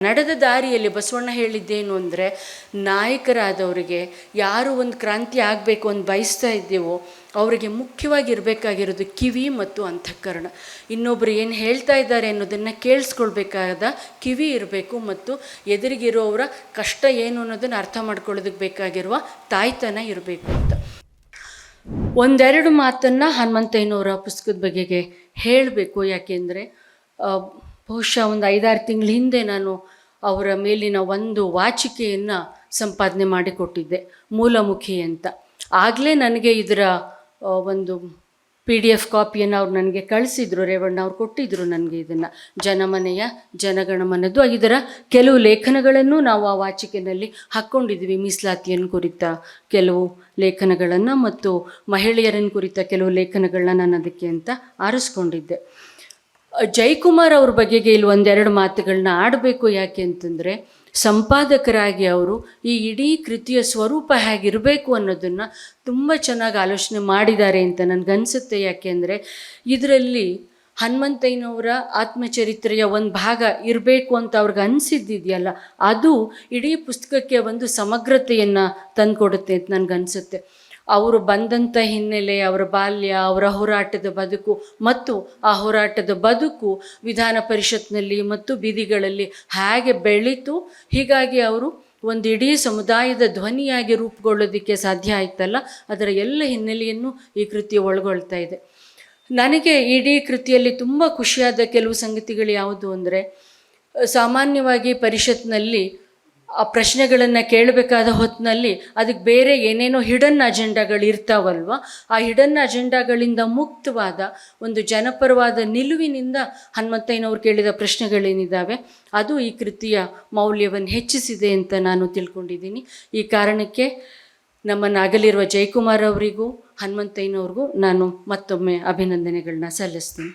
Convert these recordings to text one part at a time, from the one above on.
ನಡೆದ ದಾರಿಯಲ್ಲಿ ಬಸವಣ್ಣ ಹೇಳಿದ್ದೇನು ಅಂದರೆ, ನಾಯಕರಾದವರಿಗೆ ಯಾರು ಒಂದು ಕ್ರಾಂತಿ ಆಗಬೇಕು ಅಂತ ಬಯಸ್ತಾ ಇದ್ದೇವೋ ಅವರಿಗೆ ಮುಖ್ಯವಾಗಿರಬೇಕಾಗಿರೋದು ಕಿವಿ ಮತ್ತು ಅಂತಃಕರಣ. ಇನ್ನೊಬ್ಬರು ಏನು ಹೇಳ್ತಾ ಇದ್ದಾರೆ ಅನ್ನೋದನ್ನು ಕೇಳಿಸ್ಕೊಳ್ಬೇಕಾದ ಕಿವಿ ಇರಬೇಕು ಮತ್ತು ಎದುರಿಗಿರೋವರ ಕಷ್ಟ ಏನು ಅನ್ನೋದನ್ನು ಅರ್ಥ ಮಾಡ್ಕೊಳ್ಳೋದಕ್ಕೆ ಬೇಕಾಗಿರುವ ತಾಯ್ತನ ಇರಬೇಕು ಅಂತ ಒಂದೆರಡು ಮಾತನ್ನು ಹನುಮಂತಯ್ಯನವರ ಪುಸ್ತಕದ ಬಗೆಗೆ ಹೇಳಬೇಕು. ಯಾಕೆಂದರೆ ಬಹುಶಃ ಒಂದು 5-6 ತಿಂಗಳ ಹಿಂದೆ ನಾನು ಅವರ ಮೇಲಿನ ಒಂದು ವಾಚಿಕೆಯನ್ನು ಸಂಪಾದನೆ ಮಾಡಿಕೊಟ್ಟಿದ್ದೆ, ಮೂಲಮುಖಿ ಅಂತ. ಆಗಲೇ ನನಗೆ ಇದರ ಒಂದು PDF ಕಾಪಿಯನ್ನು ಅವ್ರು ನನಗೆ ಕಳಿಸಿದ್ರು, ರೇವಣ್ಣ ಅವ್ರು ಕೊಟ್ಟಿದ್ದರು ನನಗೆ ಇದನ್ನು. ಜನಮನೆಯ ಜನಗಣಮನದ್ದು ಇದರ ಕೆಲವು ಲೇಖನಗಳನ್ನು ನಾವು ಆ ವಾಚಿಕೆಯಲ್ಲಿ ಹಾಕ್ಕೊಂಡಿದ್ವಿ. ಮೀಸಲಾತಿಯನ್ನು ಕುರಿತ ಕೆಲವು ಲೇಖನಗಳನ್ನು ಮತ್ತು ಮಹಿಳೆಯರನ್ನು ಕುರಿತ ಕೆಲವು ಲೇಖನಗಳನ್ನ ನಾನು ಅದಕ್ಕೆ ಅಂತ ಆರಿಸ್ಕೊಂಡಿದ್ದೆ. ಜಯಕುಮಾರ್ ಅವ್ರ ಬಗೆಗೆ ಇಲ್ಲಿ ಒಂದೆರಡು ಮಾತುಗಳನ್ನ ಆಡಬೇಕು. ಯಾಕೆ ಅಂತಂದರೆ, ಸಂಪಾದಕರಾಗಿ ಅವರು ಈ ಇಡೀ ಕೃತಿಯ ಸ್ವರೂಪ ಹೇಗಿರಬೇಕು ಅನ್ನೋದನ್ನು ತುಂಬ ಚೆನ್ನಾಗಿ ಆಲೋಚನೆ ಮಾಡಿದ್ದಾರೆ ಅಂತ ನನಗನ್ಸುತ್ತೆ. ಯಾಕೆಂದರೆ ಇದರಲ್ಲಿ ಹನುಮಂತಯ್ಯನವರ ಆತ್ಮಚರಿತ್ರೆಯ ಒಂದು ಭಾಗ ಇರಬೇಕು ಅಂತ ಅವ್ರಿಗೆ ಅನಿಸಿದ್ದಿದೆಯಲ್ಲ, ಅದು ಇಡೀ ಪುಸ್ತಕಕ್ಕೆ ಒಂದು ಸಮಗ್ರತೆಯನ್ನು ತಂದುಕೊಡುತ್ತೆ ಅಂತ ನನಗನ್ಸುತ್ತೆ. ಅವರು ಬಂದಂಥ ಹಿನ್ನೆಲೆ, ಅವರ ಬಾಲ್ಯ, ಅವರ ಹೋರಾಟದ ಬದುಕು ಮತ್ತು ಆ ಹೋರಾಟದ ಬದುಕು ವಿಧಾನ ಪರಿಷತ್ನಲ್ಲಿ ಮತ್ತು ಬೀದಿಗಳಲ್ಲಿ ಹೇಗೆ ಬೆಳೀತು, ಹೀಗಾಗಿ ಅವರು ಒಂದು ಇಡೀ ಸಮುದಾಯದ ಧ್ವನಿಯಾಗಿ ರೂಪುಗೊಳ್ಳೋದಕ್ಕೆ ಸಾಧ್ಯ ಆಯ್ತಲ್ಲ, ಅದರ ಎಲ್ಲ ಹಿನ್ನೆಲೆಯನ್ನು ಈ ಕೃತಿ ಒಳಗೊಳ್ತಾ ಇದೆ. ನನಗೆ ಇಡೀ ಕೃತಿಯಲ್ಲಿ ತುಂಬ ಖುಷಿಯಾದ ಕೆಲವು ಸಂಗತಿಗಳು ಯಾವುದು ಅಂದರೆ, ಸಾಮಾನ್ಯವಾಗಿ ಪರಿಷತ್ನಲ್ಲಿ ಆ ಪ್ರಶ್ನೆಗಳನ್ನು ಕೇಳಬೇಕಾದ ಹೊತ್ತಿನಲ್ಲಿ ಅದಕ್ಕೆ ಬೇರೆ ಏನೇನೋ ಹಿಡನ್ ಅಜೆಂಡಾಗಳು ಇರ್ತಾವಲ್ವ, ಆ ಹಿಡನ್ ಅಜೆಂಡಾಗಳಿಂದ ಮುಕ್ತವಾದ ಒಂದು ಜನಪರವಾದ ನಿಲುವಿನಿಂದ ಹನುಮಂತಯ್ಯನವ್ರು ಕೇಳಿದ ಪ್ರಶ್ನೆಗಳೇನಿದ್ದಾವೆ ಅದು ಈ ಕೃತಿಯ ಮೌಲ್ಯವನ್ನು ಹೆಚ್ಚಿಸಿದೆ ಅಂತ ನಾನು ತಿಳ್ಕೊಂಡಿದ್ದೀನಿ. ಈ ಕಾರಣಕ್ಕೆ ನಮ್ಮನ್ನಾಗಲಿರುವ ಜಯಕುಮಾರ್ ಅವರಿಗೂ ಹನುಮಂತಯ್ಯನವ್ರಿಗೂ ನಾನು ಮತ್ತೊಮ್ಮೆ ಅಭಿನಂದನೆಗಳನ್ನ ಸಲ್ಲಿಸ್ತೀನಿ.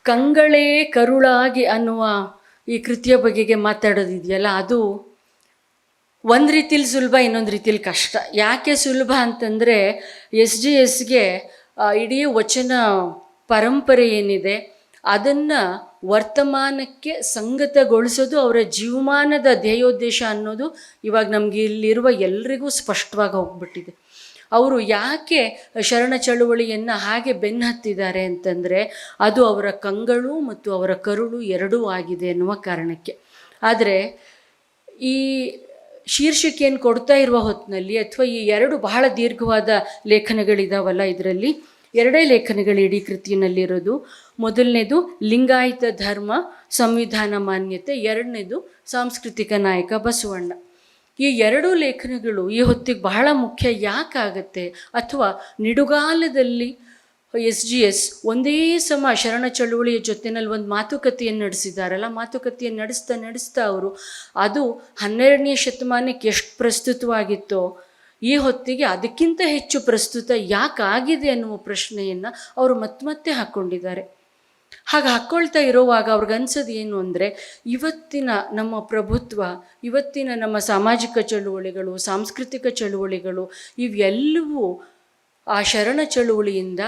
ಕಂಗಳೇ ಕರುಳಾಗಿ ಅನ್ನುವ ಈ ಕೃತಿಯ ಬಗೆಗೆ ಮಾತಾಡೋದಿದೆಯಲ್ಲ, ಅದು ಒಂದು ರೀತಿಲಿ ಸುಲಭ, ಇನ್ನೊಂದು ರೀತಿಲಿ ಕಷ್ಟ. ಯಾಕೆ ಸುಲಭ ಅಂತಂದರೆ, SGSಗೆ ಇಡೀ ವಚನ ಪರಂಪರೆ ಏನಿದೆ ಅದನ್ನು ವರ್ತಮಾನಕ್ಕೆ ಸಂಗತಗೊಳಿಸೋದು ಅವರ ಜೀವಮಾನದ ಧ್ಯೇಯೋದ್ದೇಶ ಅನ್ನೋದು ಇವಾಗ ನಮಗೆ ಇಲ್ಲಿರುವ ಎಲ್ರಿಗೂ ಸ್ಪಷ್ಟವಾಗಿ ಹೋಗ್ಬಿಟ್ಟಿದೆ. ಅವರು ಯಾಕೆ ಶರಣ ಚಳುವಳಿಯನ್ನು ಹಾಗೆ ಬೆನ್ನಹತ್ತಿದ್ದಾರೆ ಅಂತಂದರೆ, ಅದು ಅವರ ಕಂಗಳು ಮತ್ತು ಅವರ ಕರುಳು ಎರಡೂ ಆಗಿದೆ ಎನ್ನುವ ಕಾರಣಕ್ಕೆ. ಆದರೆ ಈ ಶೀರ್ಷಿಕೆಯನ್ನು ಕೊಡ್ತಾ ಇರುವ ಹೊತ್ತಿನಲ್ಲಿ, ಅಥವಾ ಈ ಎರಡು ಬಹಳ ದೀರ್ಘವಾದ ಲೇಖನಗಳಿದಾವಲ್ಲ, ಇದರಲ್ಲಿ ಎರಡೇ ಲೇಖನಗಳು ಇಡೀ ಕೃತಿಯಲ್ಲಿರೋದು. ಮೊದಲನೇದು ಲಿಂಗಾಯತ ಧರ್ಮ ಸಂವಿಧಾನ ಮಾನ್ಯತೆ, ಎರಡನೇದು ಸಾಂಸ್ಕೃತಿಕ ನಾಯಕ ಬಸವಣ್ಣ. ಈ ಎರಡೂ ಲೇಖನಗಳು ಈ ಹೊತ್ತಿಗೆ ಬಹಳ ಮುಖ್ಯ ಯಾಕಾಗತ್ತೆ, ಅಥವಾ ನಿಡುಗಾಲದಲ್ಲಿ SGS ಒಂದೇ ಸಮ ಶರಣ ಚಳುವಳಿಯ ಜೊತೆಯಲ್ಲಿ ಒಂದು ಮಾತುಕತೆಯನ್ನು ನಡೆಸಿದಾರಲ್ಲ, ಮಾತುಕತೆಯನ್ನು ನಡೆಸ್ತಾ ಅವರು ಅದು 12ನೇ ಶತಮಾನಕ್ಕೆ ಎಷ್ಟು ಪ್ರಸ್ತುತವಾಗಿತ್ತೋ ಈ ಹೊತ್ತಿಗೆ ಅದಕ್ಕಿಂತ ಹೆಚ್ಚು ಪ್ರಸ್ತುತ ಯಾಕಾಗಿದೆ ಅನ್ನುವ ಪ್ರಶ್ನೆಯನ್ನು ಅವರು ಮತ್ತೆ ಹಾಕ್ಕೊಂಡಿದ್ದಾರೆ. ಹಾಗೆ ಹಾಕ್ಕೊಳ್ತಾ ಇರೋವಾಗ ಅವ್ರಿಗನ್ಸೋದು ಏನು ಅಂದರೆ, ಇವತ್ತಿನ ನಮ್ಮ ಪ್ರಭುತ್ವ, ಇವತ್ತಿನ ನಮ್ಮ ಸಾಮಾಜಿಕ ಚಳುವಳಿಗಳು, ಸಾಂಸ್ಕೃತಿಕ ಚಳುವಳಿಗಳು ಇವೆಲ್ಲವೂ ಆ ಶರಣ ಚಳುವಳಿಯಿಂದ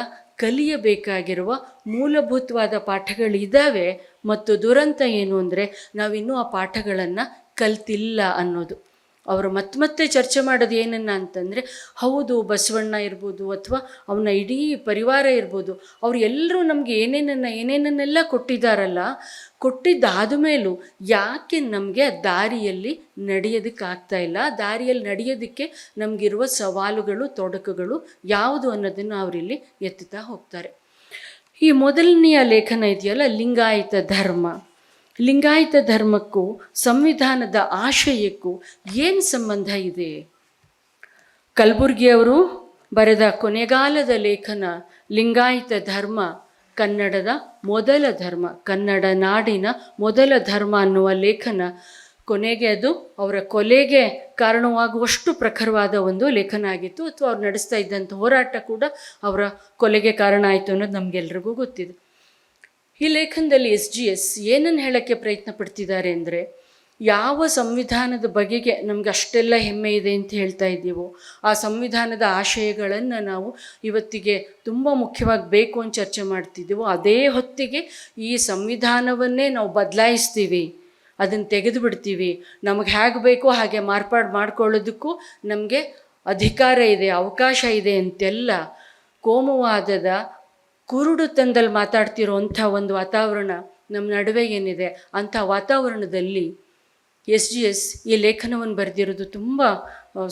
ಕಲಿಯಬೇಕಾಗಿರುವ ಮೂಲಭೂತವಾದ ಪಾಠಗಳಿದ್ದಾವೆ. ಮತ್ತು ದುರಂತ ಏನು ಅಂದರೆ, ನಾವಿನ್ನೂ ಆ ಪಾಠಗಳನ್ನು ಕಲ್ತಿಲ್ಲ ಅನ್ನೋದು. ಅವರು ಮತ್ತೆ ಚರ್ಚೆ ಮಾಡೋದು ಏನನ್ನ ಅಂತಂದರೆ, ಹೌದು ಬಸವಣ್ಣ ಇರ್ಬೋದು ಅಥವಾ ಅವನ ಇಡೀ ಪರಿವಾರ ಇರ್ಬೋದು, ಅವರು ಎಲ್ಲರೂ ನಮಗೆ ಏನೇನನ್ನೆಲ್ಲ ಕೊಟ್ಟಿದ್ದಾರಲ್ಲ, ಕೊಟ್ಟಿದ್ದಾದ ಮೇಲೂ ಯಾಕೆ ನಮಗೆ ಆ ದಾರಿಯಲ್ಲಿ ನಡೆಯೋದಕ್ಕಾಗ್ತಾ ಇಲ್ಲ, ದಾರಿಯಲ್ಲಿ ನಡೆಯೋದಕ್ಕೆ ನಮಗಿರುವ ಸವಾಲುಗಳು, ತೊಡಕುಗಳು ಯಾವುದು ಅನ್ನೋದನ್ನು ಅವರಿಲ್ಲಿ ಎತ್ತುತ್ತಾ ಹೋಗ್ತಾರೆ. ಈ ಮೊದಲನೆಯ ಲೇಖನ ಇದೆಯಲ್ಲ, ಲಿಂಗಾಯತ ಧರ್ಮ. ಲಿಂಗಾಯತ ಧರ್ಮಕ್ಕೂ ಸಂವಿಧಾನದ ಆಶಯಕ್ಕೂ ಏನು ಸಂಬಂಧ ಇದೆ? ಕಲಬುರ್ಗಿಯವರು ಬರೆದ ಕೊನೆಗಾಲದ ಲೇಖನ ಲಿಂಗಾಯತ ಧರ್ಮ ಕನ್ನಡದ ಮೊದಲ ಧರ್ಮ, ಕನ್ನಡ ನಾಡಿನ ಮೊದಲ ಧರ್ಮ ಅನ್ನುವ ಲೇಖನ ಕೊನೆಗೆ ಅದು ಅವರ ಕೊಲೆಗೆ ಕಾರಣವಾಗುವಷ್ಟು ಪ್ರಖರವಾದ ಒಂದು ಲೇಖನ ಆಗಿತ್ತು. ಅಥವಾ ಅವ್ರು ನಡೆಸ್ತಾ ಇದ್ದಂಥ ಹೋರಾಟ ಕೂಡ ಅವರ ಕೊಲೆಗೆ ಕಾರಣ ಆಯಿತು ಅನ್ನೋದು ನಮಗೆಲ್ರಿಗೂ ಗೊತ್ತಿದೆ. ಈ ಲೇಖನದಲ್ಲಿ SGS ಏನನ್ನು ಹೇಳೋಕ್ಕೆ ಪ್ರಯತ್ನ ಪಡ್ತಿದ್ದಾರೆ ಅಂದರೆ, ಯಾವ ಸಂವಿಧಾನದ ಬಗೆಗೆ ನಮ್ಗೆ ಅಷ್ಟೆಲ್ಲ ಹೆಮ್ಮೆ ಇದೆ ಅಂತ ಹೇಳ್ತಾ ಇದ್ದೀವೋ ಆ ಸಂವಿಧಾನದ ಆಶಯಗಳನ್ನು ನಾವು ಇವತ್ತಿಗೆ ತುಂಬ ಮುಖ್ಯವಾಗಿ ಬೇಕು ಅಂತ ಚರ್ಚೆ ಮಾಡ್ತಿದ್ದೀವೋ, ಅದೇ ಹೊತ್ತಿಗೆ ಈ ಸಂವಿಧಾನವನ್ನೇ ನಾವು ಬದಲಾಯಿಸ್ತೀವಿ, ಅದನ್ನು ತೆಗೆದು ಬಿಡ್ತೀವಿ, ನಮಗೆ ಹೇಗೆ ಬೇಕೋ ಹಾಗೆ ಮಾರ್ಪಾಡು ಮಾಡ್ಕೊಳ್ಳೋದಕ್ಕೂ ನಮಗೆ ಅಧಿಕಾರ ಇದೆ, ಅವಕಾಶ ಇದೆ ಅಂತೆಲ್ಲ ಕೋಮುವಾದದ ಕುರುಡುತನದಲ್ಲಿ ಮಾತಾಡ್ತಿರೋಂಥ ಒಂದು ವಾತಾವರಣ ನಮ್ಮ ನಡುವೆ ಏನಿದೆ, ಅಂಥ ವಾತಾವರಣದಲ್ಲಿ SGS ಈ ಲೇಖನವನ್ನು ಬರೆದಿರೋದು ತುಂಬ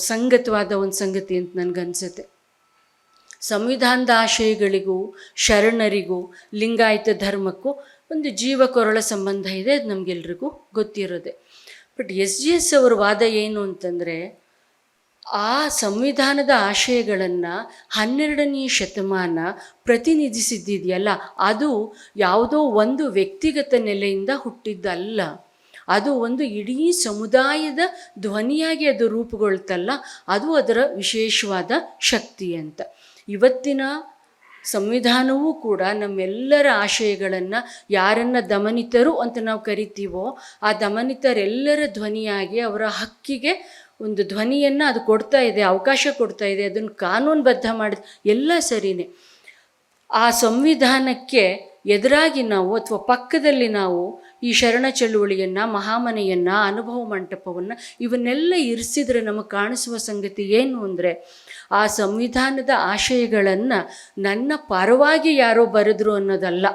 ಸಂಗತವಾದ ಒಂದು ಸಂಗತಿ ಅಂತ ನನಗನ್ಸುತ್ತೆ. ಸಂವಿಧಾನದ ಆಶಯಗಳಿಗೂ ಶರಣರಿಗೂ ಲಿಂಗಾಯತ ಧರ್ಮಕ್ಕೂ ಒಂದು ಜೀವ ಕೊರಳ ಸಂಬಂಧ ಇದೆ, ಅದು ನಮಗೆಲ್ರಿಗೂ ಗೊತ್ತಿರೋದೆ. ಬಟ್ SGS ಅವರ ವಾದ ಏನು ಅಂತಂದರೆ, ಆ ಸಂವಿಧಾನದ ಆಶಯಗಳನ್ನು 12ನೇ ಶತಮಾನ ಪ್ರತಿನಿಧಿಸಿದ್ದಿದೆಯಲ್ಲ, ಅದು ಯಾವುದೋ ಒಂದು ವ್ಯಕ್ತಿಗತ ನೆಲೆಯಿಂದ ಹುಟ್ಟಿದ್ದಲ್ಲ, ಅದು ಒಂದು ಇಡೀ ಸಮುದಾಯದ ಧ್ವನಿಯಾಗಿ ಅದು ರೂಪುಗೊಳ್ತಲ್ಲ, ಅದು ಅದರ ವಿಶೇಷವಾದ ಶಕ್ತಿ ಅಂತ. ಇವತ್ತಿನ ಸಂವಿಧಾನವೂ ಕೂಡ ನಮ್ಮೆಲ್ಲರ ಆಶಯಗಳನ್ನು, ಯಾರನ್ನು ದಮನಿತರು ಅಂತ ನಾವು ಕರಿತೀವೋ ಆ ದಮನಿತರೆಲ್ಲರ ಧ್ವನಿಯಾಗಿ ಅವರ ಹಕ್ಕಿಗೆ ಒಂದು ಧ್ವನಿಯನ್ನು ಅದು ಕೊಡ್ತಾ ಇದೆ, ಅವಕಾಶ ಕೊಡ್ತಾ ಇದೆ, ಅದನ್ನು ಕಾನೂನುಬದ್ಧ ಮಾಡಿ ಎಲ್ಲ ಸರಿಯೇ. ಆ ಸಂವಿಧಾನಕ್ಕೆ ಎದುರಾಗಿ ನಾವು ಅಥವಾ ಪಕ್ಕದಲ್ಲಿ ನಾವು ಈ ಶರಣ ಚಳುವಳಿಯನ್ನು, ಮಹಾಮನೆಯನ್ನು, ಅನುಭವ ಮಂಟಪವನ್ನು ಇವನ್ನೆಲ್ಲ ಇರಿಸಿದರೆ ನಮಗೆ ಕಾಣಿಸುವ ಸಂಗತಿ ಏನು ಅಂದರೆ, ಆ ಸಂವಿಧಾನದ ಆಶಯಗಳನ್ನು ನನ್ನ ಪರವಾಗಿ ಯಾರೋ ಬರೆದ್ರು ಅನ್ನೋದಲ್ಲ.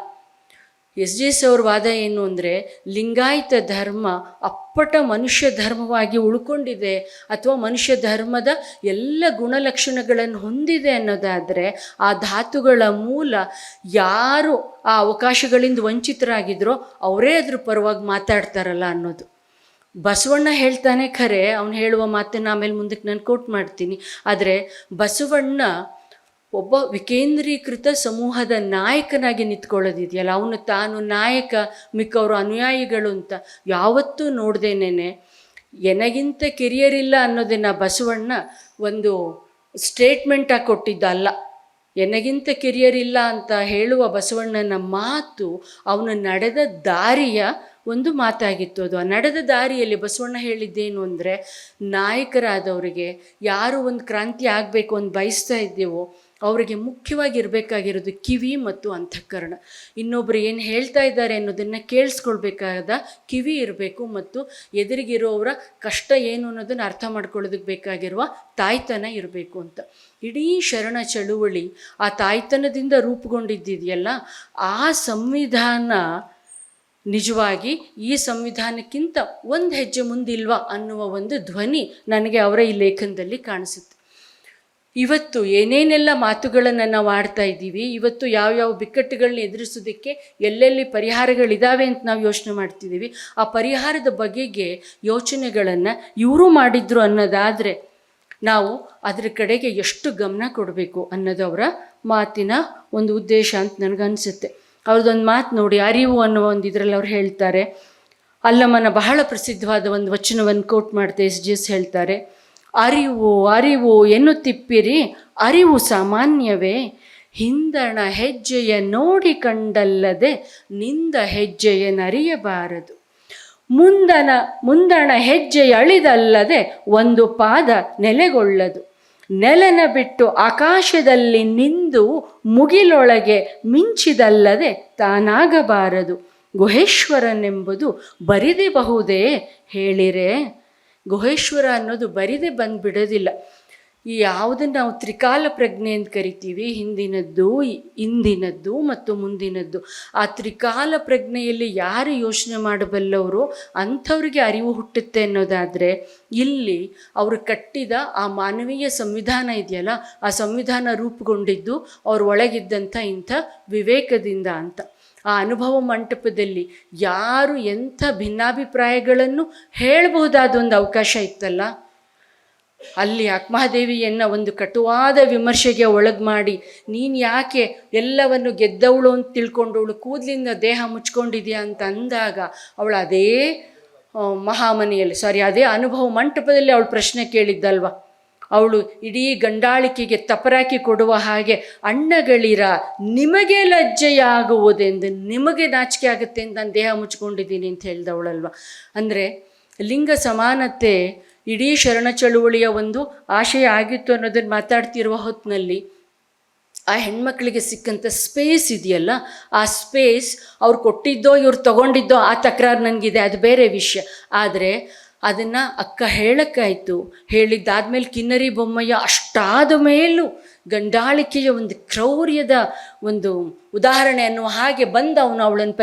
SGS ಅವ್ರ ವಾದ ಏನು ಅಂದರೆ, ಲಿಂಗಾಯತ ಧರ್ಮ ಅಪ್ಪಟ ಮನುಷ್ಯ ಧರ್ಮವಾಗಿ ಉಳ್ಕೊಂಡಿದೆ ಅಥವಾ ಮನುಷ್ಯ ಧರ್ಮದ ಎಲ್ಲ ಗುಣಲಕ್ಷಣಗಳನ್ನು ಹೊಂದಿದೆ ಅನ್ನೋದಾದರೆ, ಆ ಧಾತುಗಳ ಮೂಲ ಯಾರು ಆ ಅವಕಾಶಗಳಿಂದ ವಂಚಿತರಾಗಿದ್ರೋ ಅವರೇ ಅದ್ರ ಪರವಾಗಿ ಮಾತಾಡ್ತಾರಲ್ಲ ಅನ್ನೋದು. ಬಸವಣ್ಣ ಹೇಳ್ತಾನೆ ಖರೆ, ಅವನು ಹೇಳುವ ಮಾತನ್ನು ಆಮೇಲೆ ಮುಂದಕ್ಕೆ ನಾನು ಕೋಟ್ ಮಾಡ್ತೀನಿ. ಆದರೆ ಬಸವಣ್ಣ ಒಬ್ಬ ವಿಕೇಂದ್ರೀಕೃತ ಸಮೂಹದ ನಾಯಕನಾಗಿ ನಿಂತ್ಕೊಳ್ಳೋದಿದೆಯಲ್ಲ, ಅವನು ತಾನು ನಾಯಕ, ಮಿಕ್ಕವರು ಅನುಯಾಯಿಗಳು ಅಂತ ಯಾವತ್ತೂ ನೋಡ್ದೇನೆ ಎನಗಿಂತ ಕಿರಿಯರಿಲ್ಲ ಅನ್ನೋದನ್ನು ಬಸವಣ್ಣ ಒಂದು ಸ್ಟೇಟ್ಮೆಂಟಾಗಿ ಕೊಟ್ಟಿದ್ದಲ್ಲ. ಎನಗಿಂತ ಕಿರಿಯರಿಲ್ಲ ಅಂತ ಹೇಳುವ ಬಸವಣ್ಣನ ಮಾತು ಅವನು ನಡೆದ ದಾರಿಯ ಒಂದು ಮಾತಾಗಿತ್ತು. ಅದು ಆ ನಡೆದ ದಾರಿಯಲ್ಲಿ ಬಸವಣ್ಣ ಹೇಳಿದ್ದೇನು ಅಂದರೆ, ನಾಯಕರಾದವರಿಗೆ ಯಾರು ಒಂದು ಕ್ರಾಂತಿ ಆಗಬೇಕು ಅಂತ ಬಯಸ್ತಾ ಇದ್ದೇವೋ ಅವರಿಗೆ ಮುಖ್ಯವಾಗಿರಬೇಕಾಗಿರೋದು ಕಿವಿ ಮತ್ತು ಅಂತಃಕರಣ. ಇನ್ನೊಬ್ಬರು ಏನು ಹೇಳ್ತಾ ಇದ್ದಾರೆ ಅನ್ನೋದನ್ನು ಕೇಳಿಸ್ಕೊಳ್ಬೇಕಾದ ಕಿವಿ ಇರಬೇಕು, ಮತ್ತು ಎದುರಿಗಿರೋವರ ಕಷ್ಟ ಏನು ಅನ್ನೋದನ್ನು ಅರ್ಥ ಮಾಡ್ಕೊಳ್ಳೋದಕ್ಕೆ ಬೇಕಾಗಿರುವ ತಾಯ್ತನ ಇರಬೇಕು ಅಂತ. ಇಡೀ ಶರಣ ಚಳುವಳಿ ಆ ತಾಯ್ತನದಿಂದ ರೂಪುಗೊಂಡಿದ್ದಿದೆಯಲ್ಲ, ಆ ಸಂವಿಧಾನ ನಿಜವಾಗಿ ಈ ಸಂವಿಧಾನಕ್ಕಿಂತ ಒಂದು ಹೆಜ್ಜೆ ಮುಂದಿಲ್ವಾ ಅನ್ನುವ ಒಂದು ಧ್ವನಿ ನನಗೆ ಅವರ ಈ ಲೇಖನದಲ್ಲಿ ಕಾಣಿಸುತ್ತೆ. ಇವತ್ತು ಏನೇನೆಲ್ಲ ಮಾತುಗಳನ್ನು ನಾವು ಆಡ್ತಾ ಇದ್ದೀವಿ, ಇವತ್ತು ಯಾವ್ಯಾವ ಬಿಕ್ಕಟ್ಟುಗಳನ್ನ ಎದುರಿಸೋದಕ್ಕೆ ಎಲ್ಲೆಲ್ಲಿ ಪರಿಹಾರಗಳಿದ್ದಾವೆ ಅಂತ ನಾವು ಯೋಚನೆ ಮಾಡ್ತಿದ್ದೀವಿ, ಆ ಪರಿಹಾರದ ಬಗೆಗೆ ಯೋಚನೆಗಳನ್ನು ಇವರು ಮಾಡಿದ್ರು ಅನ್ನೋದಾದರೆ ನಾವು ಅದರ ಕಡೆಗೆ ಎಷ್ಟು ಗಮನ ಕೊಡಬೇಕು ಅನ್ನೋದು ಅವರ ಮಾತಿನ ಒಂದು ಉದ್ದೇಶ ಅಂತ ನನಗನ್ಸುತ್ತೆ. ಅವ್ರದ್ದೊಂದು ಮಾತು ನೋಡಿ, ಅರಿವು ಅನ್ನೋ ಒಂದು ಇದರಲ್ಲಿ ಅವ್ರು ಹೇಳ್ತಾರೆ, ಅಲ್ಲಮ್ಮನ ಬಹಳ ಪ್ರಸಿದ್ಧವಾದ ಒಂದು ವಚನವನ್ನು ಕೋಟ್ ಮಾಡ್ತಾ SGS ಹೇಳ್ತಾರೆ, ಅರಿವು ಅರಿವು ಎನ್ನುತ್ತಿಪ್ಪಿರಿ, ಅರಿವು ಸಾಮಾನ್ಯವೇ, ಹಿಂದಣ ಹೆಜ್ಜೆಯ ನೋಡಿ ಕಂಡಲ್ಲದೆ ನಿಂದ ಹೆಜ್ಜೆಯನ್ನರಿಯಬಾರದು, ಮುಂದಣ ಹೆಜ್ಜೆಯ ಅಳಿದಲ್ಲದೆ ಒಂದು ಪಾದ ನೆಲೆಗೊಳ್ಳದು, ನೆಲನ ಬಿಟ್ಟು ಆಕಾಶದಲ್ಲಿ ನಿಂದು ಮುಗಿಲೊಳಗೆ ಮಿಂಚಿದಲ್ಲದೆ ತಾನಾಗಬಾರದು, ಗುಹೇಶ್ವರನೆಂಬುದು ಬರಿದಿಬಹುದೇ ಹೇಳಿರೆ. ಗುಹೇಶ್ವರ ಅನ್ನೋದು ಬರಿದೇ ಬಂದುಬಿಡೋದಿಲ್ಲ. ಈ ಯಾವುದನ್ನು ನಾವು ತ್ರಿಕಾಲ ಪ್ರಜ್ಞೆ ಅಂತ ಕರಿತೀವಿ, ಹಿಂದಿನದ್ದು, ಇಂದಿನದ್ದು ಮತ್ತು ಮುಂದಿನದ್ದು, ಆ ತ್ರಿಕಾಲ ಪ್ರಜ್ಞೆಯಲ್ಲಿ ಯಾರು ಯೋಚನೆ ಮಾಡಬಲ್ಲವರು ಅಂಥವ್ರಿಗೆ ಅರಿವು ಹುಟ್ಟುತ್ತೆ ಅನ್ನೋದಾದರೆ, ಇಲ್ಲಿ ಅವರು ಕಟ್ಟಿದ ಆ ಮಾನವೀಯ ಸಂವಿಧಾನ ಇದೆಯಲ್ಲ, ಆ ಸಂವಿಧಾನ ರೂಪುಗೊಂಡಿದ್ದು ಅವ್ರ ಒಳಗಿದ್ದಂಥ ಇಂಥ ವಿವೇಕದಿಂದ ಅಂತ. ಆ ಅನುಭವ ಮಂಟಪದಲ್ಲಿ ಯಾರು ಎಂಥ ಭಿನ್ನಾಭಿಪ್ರಾಯಗಳನ್ನು ಹೇಳಬಹುದಾದ ಒಂದು ಅವಕಾಶ ಇತ್ತಲ್ಲ, ಅಲ್ಲಿ ಅಕ್ಮಹಾದೇವಿಯನ್ನು ಒಂದು ಕಟುವಾದ ವಿಮರ್ಶೆಗೆ ಒಳಗೆ ಮಾಡಿ, ನೀನು ಯಾಕೆ ಎಲ್ಲವನ್ನು ಗೆದ್ದವಳು ಅಂತ ತಿಳ್ಕೊಂಡವಳು ಕೂದಲಿಂದ ದೇಹ ಮುಚ್ಕೊಂಡಿದ್ಯಾ ಅಂತ ಅಂದಾಗ, ಅವಳು ಅದೇ ಮಹಾಮನೆಯಲ್ಲಿ ಅದೇ ಅನುಭವ ಮಂಟಪದಲ್ಲಿ ಅವಳು ಪ್ರಶ್ನೆ ಕೇಳಿದ್ದಲ್ವ. ಅವಳು ಇಡೀ ಗಂಡಾಳಿಕೆಗೆ ತಪರಾಕಿ ಕೊಡುವ ಹಾಗೆ, ಅಣ್ಣಗಳಿರ ನಿಮಗೆ ಲಜ್ಜೆಯಾಗುವುದೆಂದು, ನಿಮಗೆ ನಾಚಿಕೆ ಆಗುತ್ತೆ ಅಂತ ನಾನು ದೇಹ ಮುಚ್ಕೊಂಡಿದ್ದೀನಿ ಅಂತ ಹೇಳ್ದವಳಲ್ವ. ಅಂದರೆ ಲಿಂಗ ಸಮಾನತೆ ಇಡೀ ಶರಣ ಚಳುವಳಿಯ ಒಂದು ಆಶಯ ಆಗಿತ್ತು ಅನ್ನೋದನ್ನು ಮಾತಾಡ್ತಿರುವ ಹೊತ್ತಿನಲ್ಲಿ ಆ ಹೆಣ್ಮಕ್ಳಿಗೆ ಸಿಕ್ಕಂಥ ಸ್ಪೇಸ್ ಇದೆಯಲ್ಲ, ಆ ಸ್ಪೇಸ್ ಅವ್ರು ಕೊಟ್ಟಿದ್ದೋ ಇವ್ರು ತೊಗೊಂಡಿದ್ದೋ ಆ ತಕರಾರು ನನಗಿದೆ, ಅದು ಬೇರೆ ವಿಷಯ. ಆದರೆ ಅದನ್ನು ಅಕ್ಕ ಹೇಳೋಕ್ಕಾಯಿತು. ಹೇಳಿದ್ದಾದ್ಮೇಲೆ ಕಿನ್ನರಿ ಬೊಮ್ಮಯ್ಯ ಅಷ್ಟಾದ ಮೇಲೂ ಗಂಡಾಳಿಕೆಯ ಒಂದು ಕ್ರೌರ್ಯದ ಒಂದು ಉದಾಹರಣೆ ಅನ್ನುವ ಹಾಗೆ ಬಂದು ಅವಳನ್ನು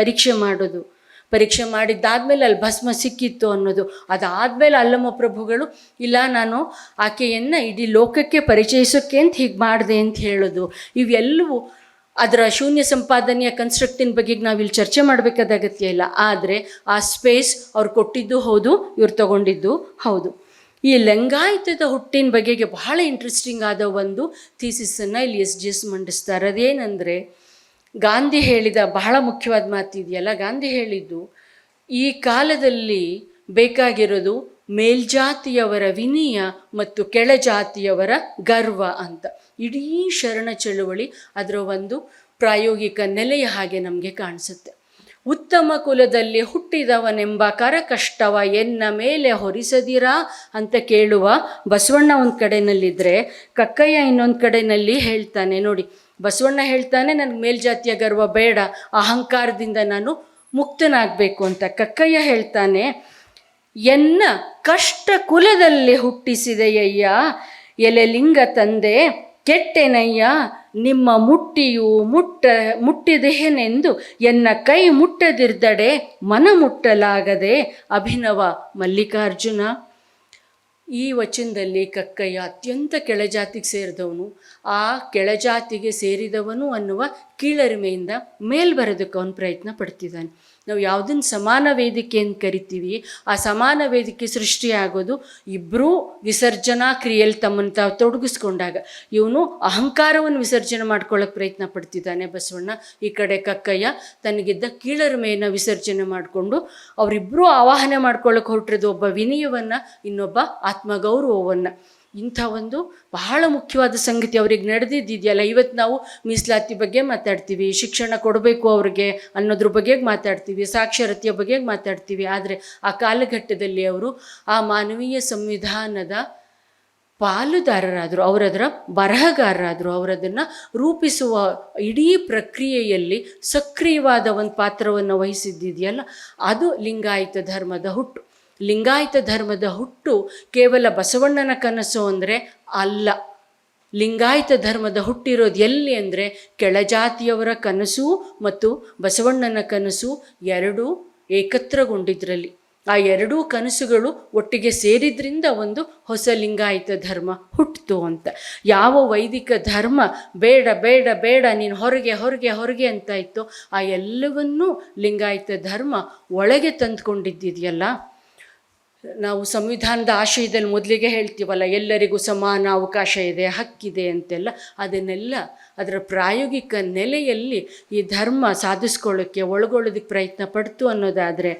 ಪರೀಕ್ಷೆ ಮಾಡಿದ್ದಾದಮೇಲೆ ಅಲ್ಲಿ ಭಸ್ಮ ಸಿಕ್ಕಿತ್ತು ಅನ್ನೋದು. ಅದಾದಮೇಲೆ ಅಲ್ಲಮ್ಮ ಪ್ರಭುಗಳು ಇಲ್ಲ ನಾನು ಆಕೆಯನ್ನು ಇಡೀ ಲೋಕಕ್ಕೆ ಪರಿಚಯಿಸೋಕ್ಕೆ ಅಂತ ಹೀಗೆ ಮಾಡಿದೆ ಅಂತ ಹೇಳೋದು. ಇವೆಲ್ಲವೂ ಅದರ ಶೂನ್ಯ ಸಂಪಾದನೆಯ ಕನ್ಸ್ಟ್ರಕ್ಟಿನ ಬಗ್ಗೆ ನಾವಿಲ್ಲಿ ಚರ್ಚೆ ಮಾಡಬೇಕಾದ ಅಗತ್ಯ ಇಲ್ಲ. ಆದರೆ ಆ ಸ್ಪೇಸ್ ಅವ್ರು ಕೊಟ್ಟಿದ್ದು ಹೌದು, ಇವ್ರು ತಗೊಂಡಿದ್ದು ಹೌದು. ಈ ಲಿಂಗಾಯತದ ಹುಟ್ಟಿನ ಬಗೆಗೆ ಬಹಳ ಇಂಟ್ರೆಸ್ಟಿಂಗ್ ಆದ ಒಂದು ಥೀಸಿಸನ್ನು ಇಲ್ಲಿ SGS ಮಂಡಿಸ್ತಾರೆ. ಅದೇನೆಂದರೆ, ಗಾಂಧಿ ಹೇಳಿದ ಬಹಳ ಮುಖ್ಯವಾದ ಮಾತಿದೆಯಲ್ಲ, ಗಾಂಧಿ ಹೇಳಿದ್ದು ಈ ಕಾಲದಲ್ಲಿ ಬೇಕಾಗಿರೋದು ಮೇಲ್ಜಾತಿಯವರ ವಿನಯ ಮತ್ತು ಕೆಳಜಾತಿಯವರ ಗರ್ವ ಅಂತ. ಇಡೀ ಶರಣ ಚಳುವಳಿ ಅದರ ಒಂದು ಪ್ರಾಯೋಗಿಕ ನೆಲೆಯ ಹಾಗೆ ನಮಗೆ ಕಾಣಿಸುತ್ತೆ. ಉತ್ತಮ ಕುಲದಲ್ಲಿ ಹುಟ್ಟಿದವನೆಂಬ ಕರಕಷ್ಟವ ಎನ್ನ ಮೇಲೆ ಹೊರಿಸದಿರಾ ಅಂತ ಕೇಳುವ ಬಸವಣ್ಣ ಒಂದು ಕಡೆಯಲ್ಲಿದ್ದರೆ, ಕಕ್ಕಯ್ಯ ಇನ್ನೊಂದು ಕಡೆಯಲ್ಲಿ ಹೇಳ್ತಾನೆ ನೋಡಿ. ಬಸವಣ್ಣ ಹೇಳ್ತಾನೆ ನನಗೆ ಮೇಲ್ಜಾತಿಯ ಗರ್ವ ಬೇಡ, ಅಹಂಕಾರದಿಂದ ನಾನು ಮುಕ್ತನಾಗಬೇಕು ಅಂತ. ಕಕ್ಕಯ್ಯ ಹೇಳ್ತಾನೆ ಎನ್ನ ಕಷ್ಟ ಕುಲದಲ್ಲಿ ಹುಟ್ಟಿಸಿದೆಯಯ್ಯ ಎಲೆ ಲಿಂಗ ತಂದೆ ಕೆಟ್ಟೆನಯ್ಯ ನಿಮ್ಮ ಮುಟ್ಟಿದೆನೆಂದು ಎನ್ನ ಕೈ ಮುಟ್ಟದಿರ್ದಡೆ ಮನ ಮುಟ್ಟಲಾಗದೆ ಅಭಿನವ ಮಲ್ಲಿಕಾರ್ಜುನ. ಈ ವಚನದಲ್ಲಿ ಕಕ್ಕಯ್ಯ ಅತ್ಯಂತ ಕೆಳಜಾತಿಗೆ ಸೇರಿದವನು, ಆ ಕೆಳಜಾತಿಗೆ ಸೇರಿದವನು ಅನ್ನುವ ಕೀಳರಿಮೆಯಿಂದ ಮೇಲ್ಬರೋದಕ್ಕೆ ಅವನು ಪ್ರಯತ್ನ ಪಡ್ತಿದ್ದಾನೆ. ನಾವು ಯಾವುದನ್ನು ಸಮಾನ ವೇದಿಕೆ ಅಂತ ಕರಿತೀವಿ, ಆ ಸಮಾನ ವೇದಿಕೆ ಸೃಷ್ಟಿಯಾಗೋದು ಇಬ್ಬರೂ ವಿಸರ್ಜನಾ ಕ್ರಿಯೆಯಲ್ಲಿ ತಮ್ಮನ್ನು ತಾವು ತೊಡಗಿಸ್ಕೊಂಡಾಗ. ಇವನು ಅಹಂಕಾರವನ್ನು ವಿಸರ್ಜನೆ ಮಾಡ್ಕೊಳ್ಳೋಕೆ ಪ್ರಯತ್ನ ಪಡ್ತಿದ್ದಾನೆ ಬಸವಣ್ಣ. ಈ ಕಡೆ ಕಕ್ಕಯ್ಯ ತನಗಿದ್ದ ಕೀಳರಿಮೆಯನ್ನು ವಿಸರ್ಜನೆ ಮಾಡಿಕೊಂಡು ಅವರಿಬ್ಬರೂ ಆವಾಹನೆ ಮಾಡ್ಕೊಳ್ಳೋಕೆ ಹೊರಟಿರೋದು ಒಬ್ಬ ವಿನಯವನ್ನು, ಇನ್ನೊಬ್ಬ ಆತ್ಮಗೌರವವನ್ನು. ಇಂಥ ಒಂದು ಬಹಳ ಮುಖ್ಯವಾದ ಸಂಗತಿ ಅವ್ರಿಗೆ ನಡೆದಿದೆಯಲ್ಲ. ಇವತ್ತು ನಾವು ಮೀಸಲಾತಿ ಬಗ್ಗೆ ಮಾತಾಡ್ತೀವಿ, ಶಿಕ್ಷಣ ಕೊಡಬೇಕು ಅವ್ರಿಗೆ ಅನ್ನೋದ್ರ ಬಗ್ಗೆ ಮಾತಾಡ್ತೀವಿ, ಸಾಕ್ಷರತೆಯ ಬಗ್ಗೆ ಮಾತಾಡ್ತೀವಿ. ಆದರೆ ಆ ಕಾಲಘಟ್ಟದಲ್ಲಿ ಅವರು ಆ ಮಾನವೀಯ ಸಂವಿಧಾನದ ಪಾಲುದಾರರಾದರು, ಅವರದರ ಬರಹಗಾರರಾದರು. ಅವರದನ್ನು ರೂಪಿಸುವ ಇಡೀ ಪ್ರಕ್ರಿಯೆಯಲ್ಲಿ ಸಕ್ರಿಯವಾದ ಒಂದು ಪಾತ್ರವನ್ನು ವಹಿಸಿದ್ದಿದೆಯಲ್ಲ, ಅದು ಲಿಂಗಾಯತ ಧರ್ಮದ ಹುಟ್ಟು. ಲಿಂಗಾಯತ ಧರ್ಮದ ಹುಟ್ಟು ಕೇವಲ ಬಸವಣ್ಣನ ಕನಸು ಅಂದರೆ ಅಲ್ಲ. ಲಿಂಗಾಯತ ಧರ್ಮದ ಹುಟ್ಟಿರೋದು ಎಲ್ಲಿ ಅಂದರೆ ಕೆಳಜಾತಿಯವರ ಕನಸು ಮತ್ತು ಬಸವಣ್ಣನ ಕನಸು ಎರಡೂ ಏಕತ್ರಗೊಂಡಿದ್ರಲ್ಲಿ. ಆ ಎರಡೂ ಕನಸುಗಳು ಒಟ್ಟಿಗೆ ಸೇರಿದ್ರಿಂದ ಒಂದು ಹೊಸ ಲಿಂಗಾಯತ ಧರ್ಮ ಹುಟ್ಟಿತು ಅಂತ. ಯಾವ ವೈದಿಕ ಧರ್ಮ ಬೇಡ ಬೇಡ ಬೇಡ ನೀನು ಹೊರಗೆ ಹೊರಗೆ ಹೊರಗೆ ಅಂತ ಇತ್ತು, ಆ ಎಲ್ಲವನ್ನೂ ಲಿಂಗಾಯತ ಧರ್ಮ ಒಳಗೆ ತಂದುಕೊಂಡಿದ್ದಿದೆಯಲ್ಲ. ನಾವು ಸಂವಿಧಾನದ ಆಶಯದಲ್ಲಿ ಮೊದಲಿಗೆ ಹೇಳ್ತೀವಲ್ಲ, ಎಲ್ಲರಿಗೂ ಸಮಾನ ಅವಕಾಶ ಇದೆ, ಹಕ್ಕಿದೆ ಅಂತೆಲ್ಲ. ಅದನ್ನೆಲ್ಲ ಅದರ ಪ್ರಾಯೋಗಿಕ ನೆಲೆಯಲ್ಲಿ ಈ ಧರ್ಮ ಸಾಧಿಸ್ಕೊಳ್ಳೋಕ್ಕೆ ಒಳಗೊಳ್ಳೋದಕ್ಕೆ ಪ್ರಯತ್ನ ಪಡ್ತು ಅನ್ನೋದಾದರೆ,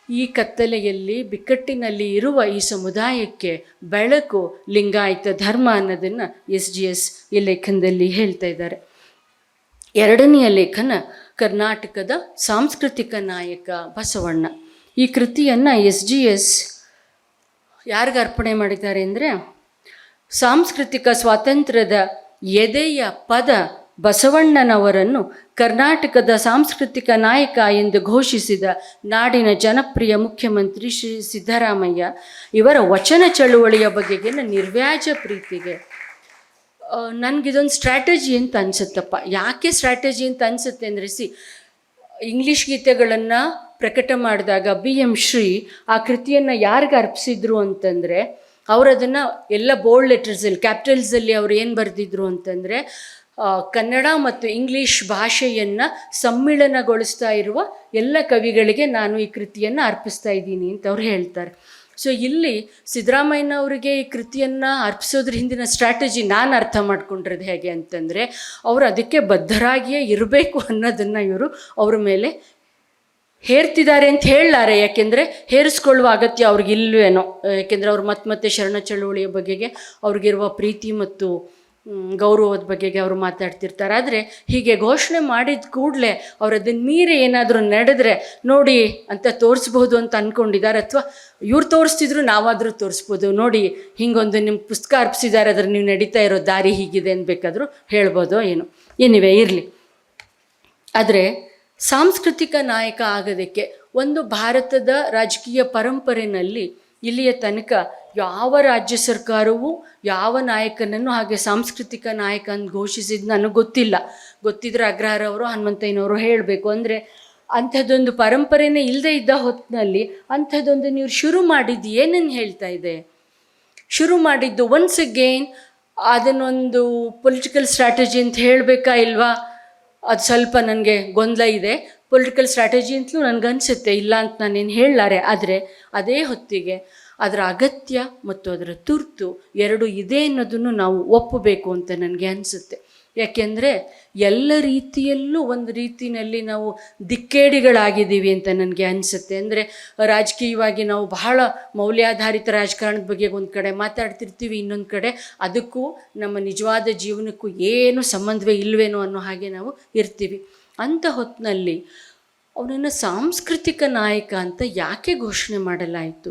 ಈ ಕತ್ತಲೆಯಲ್ಲಿ ಬಿಕ್ಕಟ್ಟಿನಲ್ಲಿ ಇರುವ ಈ ಸಮುದಾಯಕ್ಕೆ ಬೆಳಕು ಲಿಂಗಾಯತ ಧರ್ಮ ಅನ್ನೋದನ್ನು SGS ಈ ಲೇಖನದಲ್ಲಿ ಹೇಳ್ತಾ ಇದ್ದಾರೆ. ಎರಡನೆಯ ಲೇಖನ ಕರ್ನಾಟಕದ ಸಾಂಸ್ಕೃತಿಕ ನಾಯಕ ಬಸವಣ್ಣ. ಈ ಕೃತಿಯನ್ನು SGS ಯಾರಿಗೆ ಅರ್ಪಣೆ ಮಾಡಿದ್ದಾರೆ ಅಂದರೆ, ಸಾಂಸ್ಕೃತಿಕ ಸ್ವಾತಂತ್ರ್ಯದ ಎದೆಯ ಪದ ಬಸವಣ್ಣನವರನ್ನು ಕರ್ನಾಟಕದ ಸಾಂಸ್ಕೃತಿಕ ನಾಯಕ ಎಂದು ಘೋಷಿಸಿದ ನಾಡಿನ ಜನಪ್ರಿಯ ಮುಖ್ಯಮಂತ್ರಿ ಶ್ರೀ ಸಿದ್ದರಾಮಯ್ಯ ಇವರ ವಚನ ಚಳುವಳಿಯ ಬಗೆಗಿನ ನಿರ್ವ್ಯಾಜ ಪ್ರೀತಿಗೆ. ನನಗಿದೊಂದು ಸ್ಟ್ರಾಟಜಿ ಅಂತ ಅನಿಸುತ್ತಪ್ಪ. ಯಾಕೆ ಸ್ಟ್ರಾಟಜಿ ಅಂತ ಅನಿಸುತ್ತೆ ಅಂದರೆ, ಇಂಗ್ಲೀಷ್ ಗೀತೆಗಳನ್ನು ಪ್ರಕಟ ಮಾಡಿದಾಗ BM ಶ್ರೀ ಆ ಕೃತಿಯನ್ನು ಯಾರಿಗೆ ಅರ್ಪಿಸಿದ್ರು ಅಂತಂದರೆ, ಅವರದನ್ನು ಎಲ್ಲ ಬೋಲ್ಡ್ ಲೆಟರ್ಸಲ್ಲಿ ಕ್ಯಾಪಿಟಲ್ಸಲ್ಲಿ ಅವ್ರು ಏನು ಬರೆದಿದ್ರು ಅಂತಂದರೆ, ಕನ್ನಡ ಮತ್ತು ಇಂಗ್ಲೀಷ್ ಭಾಷೆಯನ್ನು ಸಮ್ಮಿಳನಗೊಳಿಸ್ತಾ ಇರುವ ಎಲ್ಲ ಕವಿಗಳಿಗೆ ನಾನು ಈ ಕೃತಿಯನ್ನು ಅರ್ಪಿಸ್ತಾ ಇದ್ದೀನಿ ಅಂತ ಅವ್ರು ಹೇಳ್ತಾರೆ. ಸೊ ಇಲ್ಲಿ ಸಿದ್ದರಾಮಯ್ಯನವರಿಗೆ ಈ ಕೃತಿಯನ್ನು ಅರ್ಪಿಸೋದ್ರ ಹಿಂದಿನ ಸ್ಟ್ರಾಟಜಿ ನಾನು ಅರ್ಥ ಮಾಡ್ಕೊಂಡಿರೋದು ಹೇಗೆ ಅಂತಂದರೆ, ಅವರು ಅದಕ್ಕೆ ಬದ್ಧರಾಗಿಯೇ ಇರಬೇಕು ಅನ್ನೋದನ್ನು ಇವರು ಅವ್ರ ಮೇಲೆ ಹೇರ್ತಿದ್ದಾರೆ ಅಂತ ಹೇಳಲಾರೆ. ಯಾಕೆಂದರೆ ಹೇರಿಸ್ಕೊಳ್ಳುವ ಅಗತ್ಯ ಅವ್ರಿಗಿಲ್ವೇನೋ. ಯಾಕೆಂದರೆ ಅವ್ರು ಮತ್ತೆ ಶರಣ ಚಳುವಳಿಯ ಬಗೆಗೆ ಅವ್ರಿಗಿರುವ ಪ್ರೀತಿ ಮತ್ತು ಗೌರವದ ಬಗೆಗೆ ಅವರು ಮಾತಾಡ್ತಿರ್ತಾರೆ. ಆದರೆ ಹೀಗೆ ಘೋಷಣೆ ಮಾಡಿದ ಕೂಡಲೇ ಅವ್ರು ಅದನ್ನು ಮೀರಿ ಏನಾದರೂ ನಡೆದ್ರೆ ನೋಡಿ ಅಂತ ತೋರಿಸ್ಬೋದು ಅಂತ ಅಂದ್ಕೊಂಡಿದ್ದಾರೆ, ಅಥವಾ ಇವ್ರು ತೋರಿಸ್ತಿದ್ರು ನಾವಾದರೂ ತೋರಿಸ್ಬೋದು, ನೋಡಿ ಹೀಗೊಂದು ನಿಮ್ಮ ಪುಸ್ತಕ ಅರ್ಪಿಸಿದ್ದಾರೆ, ಅದ್ರ ನೀವು ನಡೀತಾ ಇರೋ ದಾರಿ ಹೀಗಿದೆ ಅನ್ಬೇಕಾದ್ರೂ ಹೇಳ್ಬೋದು ಏನು. ಏನಿವೆ ಇರಲಿ. ಆದರೆ ಸಾಂಸ್ಕೃತಿಕ ನಾಯಕ ಆಗೋದಕ್ಕೆ ಒಂದು ಭಾರತದ ರಾಜಕೀಯ ಪರಂಪರೆಯಲ್ಲಿ ಇಲ್ಲಿಯ ತನಕ ಯಾವ ರಾಜ್ಯ ಸರ್ಕಾರವೂ ಯಾವ ನಾಯಕನನ್ನು ಹಾಗೆ ಸಾಂಸ್ಕೃತಿಕ ನಾಯಕ ಅಂತ ಘೋಷಿಸಿದ್ದು ನನಗೆ ಗೊತ್ತಿಲ್ಲ. ಗೊತ್ತಿದ್ರೆ ಅಗ್ರಹಾರವರು ಹನುಮಂತಯ್ಯನವರು ಹೇಳಬೇಕು. ಅಂದರೆ ಅಂಥದ್ದೊಂದು ಪರಂಪರೆನೇ ಇಲ್ಲದೆ ಇದ್ದ ಹೊತ್ತಿನಲ್ಲಿ ಅಂಥದ್ದೊಂದು ನೀವು ಶುರು ಮಾಡಿದ್ದು ಏನನ್ನು ಹೇಳ್ತಾ ಇದೆ? ಶುರು ಮಾಡಿದ್ದು ಒನ್ಸ್ ಅಗೇನ್ ಅದನ್ನೊಂದು ಪೊಲಿಟಿಕಲ್ ಸ್ಟ್ರಾಟಜಿ ಅಂತ ಹೇಳಬೇಕಾ ಇಲ್ವಾ? ಅದು ಸ್ವಲ್ಪ ನನಗೆ ಗೊಂದಲ ಇದೆ. ಪೊಲಿಟಿಕಲ್ ಸ್ಟ್ರಾಟಜಿ ಅಂತಲೂ ನನಗನ್ಸುತ್ತೆ, ಇಲ್ಲ ಅಂತ ನಾನೇನು ಹೇಳಲಾರೆ. ಆದರೆ ಅದೇ ಹೊತ್ತಿಗೆ ಅದರ ಅಗತ್ಯ ಮತ್ತು ಅದರ ತುರ್ತು ಎರಡು ಇದೆ ಅನ್ನೋದನ್ನು ನಾವು ಒಪ್ಪಬೇಕು ಅಂತ ನನಗೆ ಅನಿಸುತ್ತೆ. ಯಾಕೆಂದರೆ ಎಲ್ಲ ರೀತಿಯಲ್ಲೂ ಒಂದು ರೀತಿಯಲ್ಲಿ ನಾವು ದಿಕ್ಕೇಡಿಗಳಾಗಿದ್ದೀವಿ ಅಂತ ನನಗೆ ಅನಿಸುತ್ತೆ. ಅಂದರೆ ರಾಜಕೀಯವಾಗಿ ನಾವು ಬಹಳ ಮೌಲ್ಯಾಧಾರಿತ ರಾಜಕಾರಣದ ಬಗ್ಗೆ ಒಂದು ಕಡೆ ಮಾತಾಡ್ತಿರ್ತೀವಿ, ಇನ್ನೊಂದು ಕಡೆ ಅದಕ್ಕೂ ನಮ್ಮ ನಿಜವಾದ ಜೀವನಕ್ಕೂ ಏನು ಸಂಬಂಧವೇ ಇಲ್ವೇನೋ ಅನ್ನೋ ಹಾಗೆ ನಾವು ಇರ್ತೀವಿ. ಅಂಥ ಹೊತ್ತಿನಲ್ಲಿ ಅವನನ್ನು ಸಾಂಸ್ಕೃತಿಕ ನಾಯಕ ಅಂತ ಯಾಕೆ ಘೋಷಣೆ ಮಾಡಲಾಯಿತು?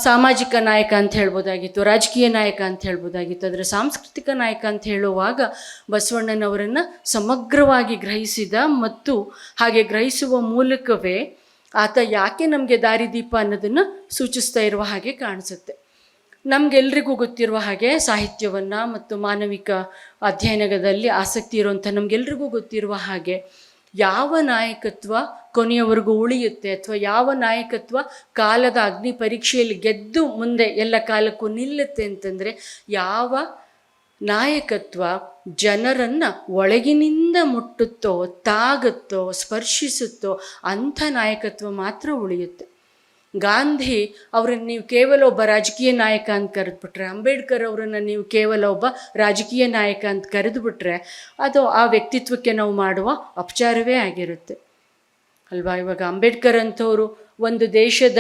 ಸಾಮಾಜಿಕ ನಾಯಕ ಅಂತ ಹೇಳ್ಬೋದಾಗಿತ್ತು, ರಾಜಕೀಯ ನಾಯಕ ಅಂತ ಹೇಳ್ಬೋದಾಗಿತ್ತು. ಆದರೆ ಸಾಂಸ್ಕೃತಿಕ ನಾಯಕ ಅಂತ ಹೇಳುವಾಗ ಬಸವಣ್ಣನವರನ್ನು ಸಮಗ್ರವಾಗಿ ಗ್ರಹಿಸಿದ ಮತ್ತು ಹಾಗೆ ಗ್ರಹಿಸುವ ಮೂಲಕವೇ ಆತ ಯಾಕೆ ನಮಗೆ ದಾರಿದೀಪ ಅನ್ನೋದನ್ನು ಸೂಚಿಸ್ತಾ ಇರುವ ಹಾಗೆ ಕಾಣಿಸುತ್ತೆ. ನಮಗೆಲ್ರಿಗೂ ಗೊತ್ತಿರುವ ಹಾಗೆ ಸಾಹಿತ್ಯವನ್ನು ಮತ್ತು ಮಾನವಿಕ ಅಧ್ಯಯನದಲ್ಲಿ ಆಸಕ್ತಿ ಇರುವಂಥ ನಮಗೆಲ್ರಿಗೂ ಗೊತ್ತಿರುವ ಹಾಗೆ ಯಾವ ನಾಯಕತ್ವ ಕೊನೆಯವರೆಗೂ ಉಳಿಯುತ್ತೆ ಅಥವಾ ಯಾವ ನಾಯಕತ್ವ ಕಾಲದ ಅಗ್ನಿ ಪರೀಕ್ಷೆಯಲ್ಲಿ ಗೆದ್ದು ಮುಂದೆ ಎಲ್ಲ ಕಾಲಕ್ಕೂ ನಿಲ್ಲುತ್ತೆ ಅಂತಂದರೆ ಯಾವ ನಾಯಕತ್ವ ಜನರನ್ನು ಒಳಗಿನಿಂದ ಮುಟ್ಟುತ್ತೋ, ತಾಗುತ್ತೋ, ಸ್ಪರ್ಶಿಸುತ್ತೋ ಅಂಥ ನಾಯಕತ್ವ ಮಾತ್ರ ಉಳಿಯುತ್ತೆ. ಗಾಂಧಿ ಅವರನ್ನು ನೀವು ಕೇವಲ ಒಬ್ಬ ರಾಜಕೀಯ ನಾಯಕ ಅಂತ ಕರೆದುಬಿಟ್ರೆ, ಅಂಬೇಡ್ಕರ್ ಅವರನ್ನು ನೀವು ಕೇವಲ ಒಬ್ಬ ರಾಜಕೀಯ ನಾಯಕ ಅಂತ ಕರೆದುಬಿಟ್ರೆ ಅದು ಆ ವ್ಯಕ್ತಿತ್ವಕ್ಕೆ ನಾವು ಮಾಡುವ ಅಪಚಾರವೇ ಆಗಿರುತ್ತೆ ಅಲ್ವಾ? ಇವಾಗ ಅಂಬೇಡ್ಕರ್ ಅಂಥವರು ಒಂದು ದೇಶದ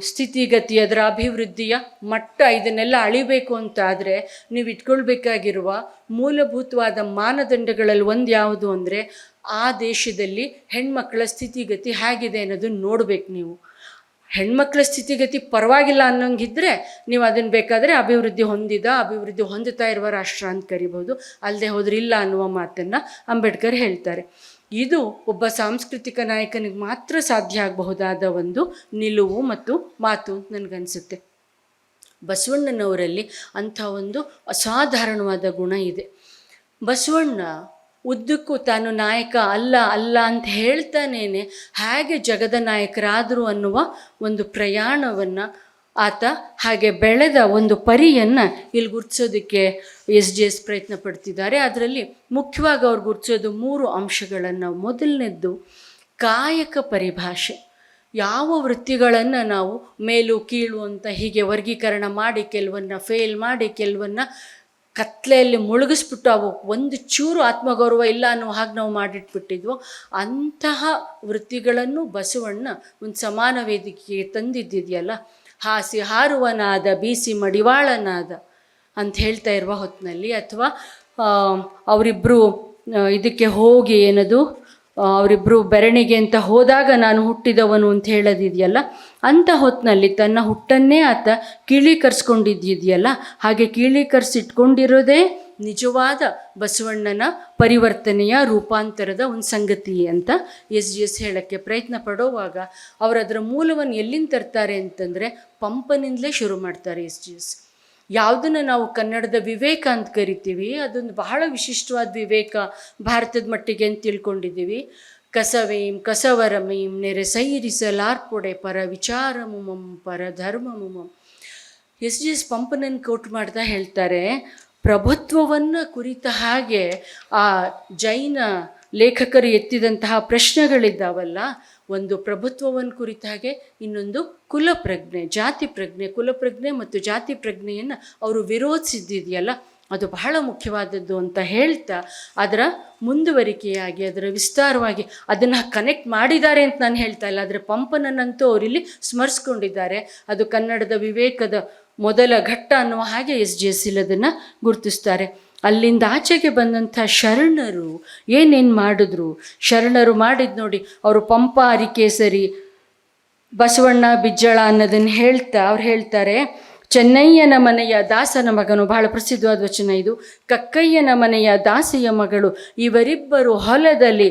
ಸ್ಥಿತಿಗತಿ, ಅದರ ಅಭಿವೃದ್ಧಿಯ ಮಟ್ಟ ಇದನ್ನೆಲ್ಲ ಅಳಿಬೇಕು ಅಂತ ಆದರೆ ನೀವು ಇಟ್ಕೊಳ್ಬೇಕಾಗಿರುವ ಮೂಲಭೂತವಾದ ಮಾನದಂಡಗಳಲ್ಲಿ ಒಂದು ಯಾವುದು ಅಂದರೆ ಆ ದೇಶದಲ್ಲಿ ಹೆಣ್ಮಕ್ಳ ಸ್ಥಿತಿಗತಿ ಹೇಗಿದೆ ಅನ್ನೋದನ್ನು ನೋಡಬೇಕು. ನೀವು ಹೆಣ್ಮಕ್ಳ ಸ್ಥಿತಿಗತಿ ಪರವಾಗಿಲ್ಲ ಅನ್ನೋಂಗಿದ್ರೆ ನೀವು ಅದನ್ನು ಬೇಕಾದರೆ ಅಭಿವೃದ್ಧಿ ಹೊಂದುತ್ತಾ ಇರುವ ರಾಷ್ಟ್ರ ಅಂತ ಕರಿಬೋದು. ಅಲ್ಲದೆ ಹೋದ್ರೆ ಇಲ್ಲ ಅನ್ನುವ ಮಾತನ್ನು ಅಂಬೇಡ್ಕರ್ ಹೇಳ್ತಾರೆ. ಇದು ಒಬ್ಬ ಸಾಂಸ್ಕೃತಿಕ ನಾಯಕನಿಗೆ ಮಾತ್ರ ಸಾಧ್ಯ ಆಗಬಹುದಾದ ಒಂದು ನಿಲುವು ಮತ್ತು ಮಾತು ನನಗನ್ಸುತ್ತೆ. ಬಸವಣ್ಣನವರಲ್ಲಿ ಅಂಥ ಒಂದು ಅಸಾಧಾರಣವಾದ ಗುಣ ಇದೆ. ಬಸವಣ್ಣ ಉದ್ದಕ್ಕೂ ತಾನು ನಾಯಕ ಅಲ್ಲ ಅಂತ ಹೇಳ್ತಾನೇನೆ ಹೇಗೆ ಜಗದ ನಾಯಕರಾದರು ಅನ್ನುವ ಒಂದು ಪ್ರಯಾಣವನ್ನು ಆತ ಹಾಗೆ ಬೆಳೆದ ಒಂದು ಪರಿಯನ್ನು ಇಲ್ಲಿ ಗುರುತಿಸೋದಕ್ಕೆ SJS ಪ್ರಯತ್ನ ಪಡ್ತಿದ್ದಾರೆ. ಅದರಲ್ಲಿ ಮುಖ್ಯವಾಗಿ ಅವ್ರು ಗುರುತಿಸೋದು 3 ಅಂಶಗಳನ್ನು. ಮೊದಲನೇದ್ದು ಕಾಯಕ ಪರಿಭಾಷೆ. ಯಾವ ವೃತ್ತಿಗಳನ್ನು ನಾವು ಮೇಲು ಕೀಳು ಅಂತ ಹೀಗೆ ವರ್ಗೀಕರಣ ಮಾಡಿ ಕೆಲವನ್ನ ಫೇಲ್ ಮಾಡಿ ಕೆಲವನ್ನ ಕತ್ಲೆಯಲ್ಲಿ ಮುಳುಗಿಸ್ಬಿಟ್ಟು ಅವು ಒಂದು ಚೂರು ಆತ್ಮಗೌರವ ಇಲ್ಲ ಅನ್ನೋ ಹಾಗೆ ನಾವು ಮಾಡಿಟ್ಬಿಟ್ಟಿದ್ವೋ ಅಂತಹ ವೃತ್ತಿಗಳನ್ನು ಬಸವಣ್ಣ ಒಂದು ಸಮಾನ ವೇದಿಕೆಗೆ ತಂದಿದ್ದಿದೆಯಲ್ಲ. ಹಾಸಿ ಹಾರುವನಾದ ಬೀಸಿ ಮಡಿವಾಳನಾದ ಅಂತ ಹೇಳ್ತಾ ಇರುವ ಹೊತ್ತಿನಲ್ಲಿ, ಅಥವಾ ಅವರಿಬ್ಬರು ಇದಕ್ಕೆ ಹೋಗಿ ಏನದು ಅವರಿಬ್ಬರು ಬೆರಣಿಗೆ ಅಂತ ಹೋದಾಗ ನಾನು ಹುಟ್ಟಿದವನು ಅಂತ ಹೇಳೋದಿದೆಯಲ್ಲ, ಅಂಥ ಹೊತ್ತಿನಲ್ಲಿ ತನ್ನ ಹುಟ್ಟನ್ನೇ ಆತ ಕೀಳೀಕರಿಸ್ಕೊಂಡಿದ್ದಿದೆಯಲ್ಲ, ಹಾಗೆ ಕೀಳೀಕರಿಸಿಟ್ಕೊಂಡಿರೋದೇ ನಿಜವಾದ ಬಸವಣ್ಣನ ಪರಿವರ್ತನೆಯ ರೂಪಾಂತರದ ಒಂದು ಸಂಗತಿ ಅಂತ SJS ಹೇಳೋಕ್ಕೆ ಪ್ರಯತ್ನ ಪಡೋವಾಗ ಅವರು ಅದರ ಮೂಲವನ್ನು ಎಲ್ಲಿಂದ ತರ್ತಾರೆ ಅಂತಂದರೆ ಪಂಪನಿಂದಲೇ ಶುರು ಮಾಡ್ತಾರೆ SJS. ಯಾವುದನ್ನು ನಾವು ಕನ್ನಡದ ವಿವೇಕ ಅಂತ ಕರಿತೀವಿ, ಅದೊಂದು ಬಹಳ ವಿಶಿಷ್ಟವಾದ ವಿವೇಕ ಭಾರತದ ಮಟ್ಟಿಗೆ ಅಂತ ತಿಳ್ಕೊಂಡಿದ್ದೀವಿ. ಕಸವೇಂ ಕಸವರಮೇಂ ನೆರೆ ಸೈರಿಸಲಾರ್ಪೊಡೆ ಪರ ವಿಚಾರ ಮುಮಂ ಪರ ಧರ್ಮ ಮುಮಂ. SJS ಪಂಪನನ್ನು ಕೋಟ್ ಮಾಡ್ತಾ ಹೇಳ್ತಾರೆ, ಪ್ರಭುತ್ವವನ್ನು ಕುರಿತ ಹಾಗೆ ಆ ಜೈನ ಲೇಖಕರು ಎತ್ತಿದಂತಹ ಪ್ರಶ್ನೆಗಳಿದ್ದಾವಲ್ಲ, ಒಂದು ಪ್ರಭುತ್ವವನ್ನು ಕುರಿತ ಹಾಗೆ ಇನ್ನೊಂದು ಕುಲಪ್ರಜ್ಞೆ, ಜಾತಿ ಪ್ರಜ್ಞೆ, ಕುಲಪ್ರಜ್ಞೆ ಮತ್ತು ಜಾತಿ ಪ್ರಜ್ಞೆಯನ್ನು ಅವರು ವಿರೋಧಿಸಿದ್ದಿದೆಯಲ್ಲ, ಅದು ಬಹಳ ಮುಖ್ಯವಾದದ್ದು ಅಂತ ಹೇಳ್ತಾ ಅದರ ಮುಂದುವರಿಕೆಯಾಗಿ ಅದರ ವಿಸ್ತಾರವಾಗಿ ಅದನ್ನು ಕನೆಕ್ಟ್ ಮಾಡಿದ್ದಾರೆ ಅಂತ ನಾನು ಹೇಳ್ತಾ ಇಲ್ಲ, ಆದರೆ ಪಂಪನನ್ನಂತೂ ಅವರಿಲ್ಲಿ ಸ್ಮರಿಸ್ಕೊಂಡಿದ್ದಾರೆ. ಅದು ಕನ್ನಡದ ವಿವೇಕದ ಮೊದಲ ಘಟ್ಟ ಅನ್ನುವ ಹಾಗೆ SJS ಅದನ್ನು ಗುರುತಿಸ್ತಾರೆ. ಅಲ್ಲಿಂದ ಆಚೆಗೆ ಬಂದಂಥ ಶರಣರು ಏನೇನು ಮಾಡಿದ್ರು, ಶರಣರು ಮಾಡಿದ್ದು ನೋಡಿ, ಅವರು ಪಂಪ ಅರಿಕೇಸರಿ ಬಸವಣ್ಣ ಬಿಜ್ಜಳ ಅನ್ನೋದನ್ನು ಅವ್ರು ಹೇಳ್ತಾರೆ, ಚೆನ್ನಯ್ಯನ ಮನೆಯ ದಾಸನ ಮಗನು, ಬಹಳ ಪ್ರಸಿದ್ಧವಾದ ವಚನ ಇದು, ಕಕ್ಕಯ್ಯನ ಮನೆಯ ದಾಸಿಯ ಮಗಳು, ಇವರಿಬ್ಬರು ಹೊಲದಲ್ಲಿ